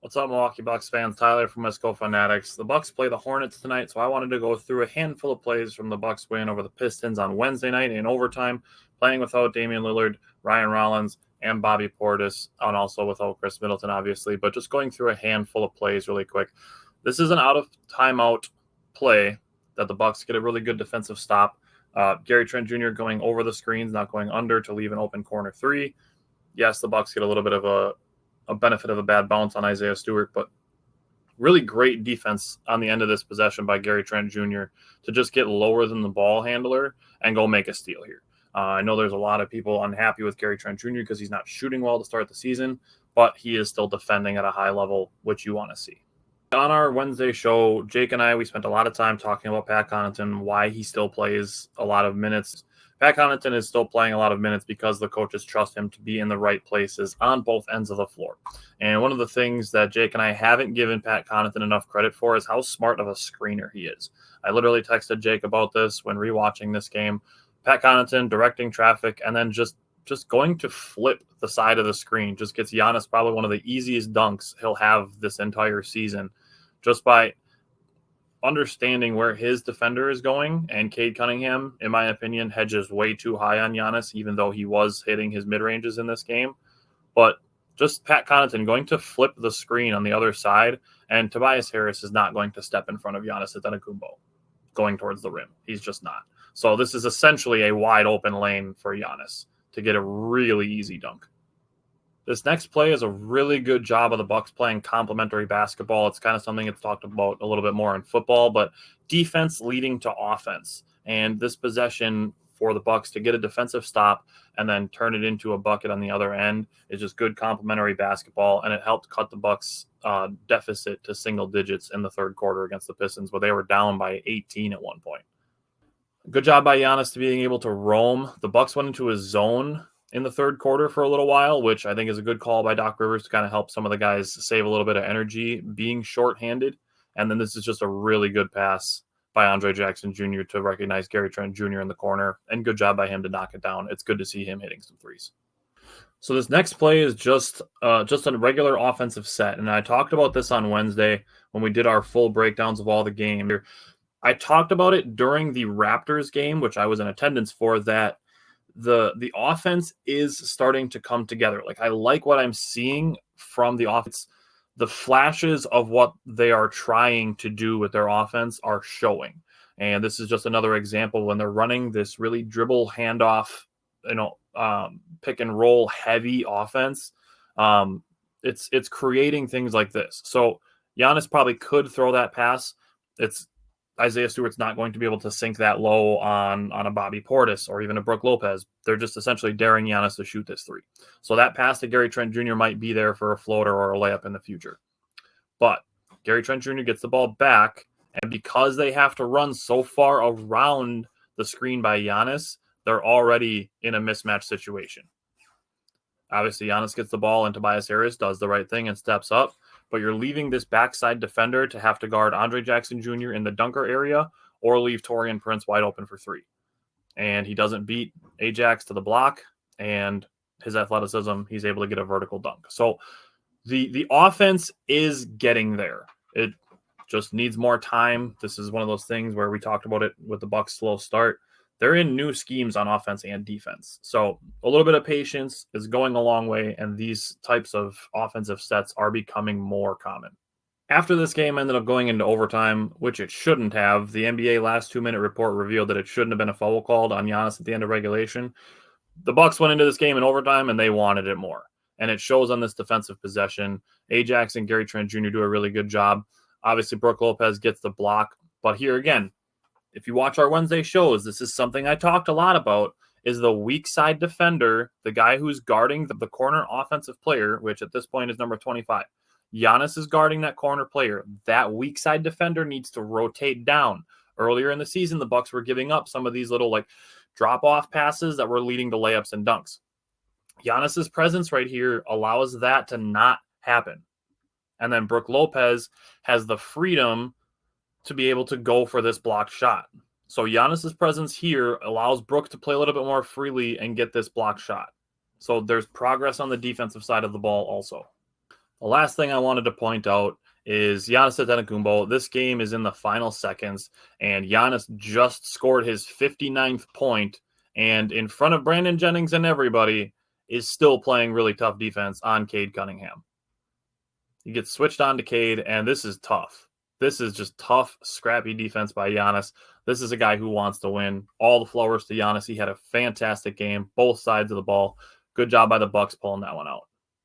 What's up, Milwaukee Bucks fans? Tyler from West Coast Fanatics. The Bucks play the Hornets tonight, so I wanted to go through a handful of plays from the Bucks win over the Pistons on Wednesday night in overtime, playing without Damian Lillard, Ryan Rollins, and Bobby Portis, and also without Chris Middleton, obviously, but just going through a handful of plays really quick. This is an out-of-timeout play that the Bucks get a really good defensive stop. Gary Trent Jr. going over the screens, not going under to leave an open corner three. Yes, the Bucks get a little bit of a benefit of a bad bounce on Isaiah Stewart, but really great defense on the end of this possession by Gary Trent Jr. to just get lower than the ball handler and go make a steal here. I know there's a lot of people unhappy with Gary Trent Jr. because he's not shooting well to start the season, but he is still defending at a high level, which you want to see. On our Wednesday show, Jake and we spent a lot of time talking about Pat Connaughton, why he still plays a lot of minutes. Pat Connaughton is still playing a lot of minutes because the coaches trust him to be in the right places on both ends of the floor. And one of the things that Jake and I haven't given Pat Connaughton enough credit for is how smart of a screener he is. I literally texted Jake about this when rewatching this game. Pat Connaughton directing traffic and then just going to flip the side of the screen just gets Giannis probably one of the easiest dunks he'll have this entire season just by understanding where his defender is going. And Cade Cunningham, in my opinion, hedges way too high on Giannis, even though he was hitting his mid-ranges in this game. But just Pat Connaughton going to flip the screen on the other side, and Tobias Harris is not going to step in front of Giannis Antetokounmpo going towards the rim. He's just not. So this is essentially a wide open lane for Giannis to get a really easy dunk. This next play is a really good job of the Bucks playing complementary basketball. It's kind of something that's talked about a little bit more in football, but defense leading to offense. And this possession for the Bucks to get a defensive stop and then turn it into a bucket on the other end is just good complementary basketball, and it helped cut the Bucks deficit to single digits in the third quarter against the Pistons, where they were down by 18 at one point. Good job by Giannis to being able to roam. The Bucks went into a zone in the third quarter for a little while, which I think is a good call by Doc Rivers to kind of help some of the guys save a little bit of energy being shorthanded. And then this is just a really good pass by Andre Jackson Jr. to recognize Gary Trent Jr. in the corner, and good job by him to knock it down. It's good to see him hitting some threes. So this next play is just a regular offensive set. And I talked about this on Wednesday when we did our full breakdowns of all the games. I talked about it during the Raptors game, which I was in attendance for, that the offense is starting to come together. Like, I like what I'm seeing from the offense. The flashes of what they are trying to do with their offense are showing. And this is just another example when they're running this really dribble handoff, pick and roll heavy offense. It's creating things like this. So Giannis probably could throw that pass. Isaiah Stewart's not going to be able to sink that low on a Bobby Portis or even a Brook Lopez. They're just essentially daring Giannis to shoot this three. So that pass to Gary Trent Jr. might be there for a floater or a layup in the future. But Gary Trent Jr. gets the ball back, and because they have to run so far around the screen by Giannis, they're already in a mismatch situation. Obviously, Giannis gets the ball, and Tobias Harris does the right thing and steps up. But you're leaving this backside defender to have to guard Andre Jackson Jr. in the dunker area or leave Taurean Prince wide open for three. And he doesn't beat Ajax to the block, and his athleticism, he's able to get a vertical dunk. So the offense is getting there. It just needs more time. This is one of those things where we talked about it with the Bucks' slow start. They're in new schemes on offense and defense. So a little bit of patience is going a long way, and these types of offensive sets are becoming more common. After this game ended up going into overtime, which it shouldn't have. The NBA last 2-minute report revealed that it shouldn't have been a foul called on Giannis at the end of regulation. The Bucks went into this game in overtime, and they wanted it more. And it shows on this defensive possession. Ajax and Gary Trent Jr. do a really good job. Obviously, Brook Lopez gets the block. But here again, if you watch our Wednesday shows, this is something I talked a lot about, is the weak side defender, the guy who's guarding the corner offensive player, which at this point is number 25. Giannis is guarding that corner player. That weak side defender needs to rotate down. Earlier in the season, the Bucks were giving up some of these little drop-off passes that were leading to layups and dunks. Giannis's presence right here allows that to not happen. And then Brook Lopez has the freedom to be able to go for this blocked shot. So Giannis's presence here allows Brook to play a little bit more freely and get this blocked shot. So there's progress on the defensive side of the ball also. The last thing I wanted to point out is Giannis Antetokounmpo. This game is in the final seconds, and Giannis just scored his 59th point, and in front of Brandon Jennings and everybody, is still playing really tough defense on Cade Cunningham. He gets switched on to Cade, and this is tough. This is just tough, scrappy defense by Giannis. This is a guy who wants to win. All the flowers to Giannis. He had a fantastic game, both sides of the ball. Good job by the Bucks pulling that one out.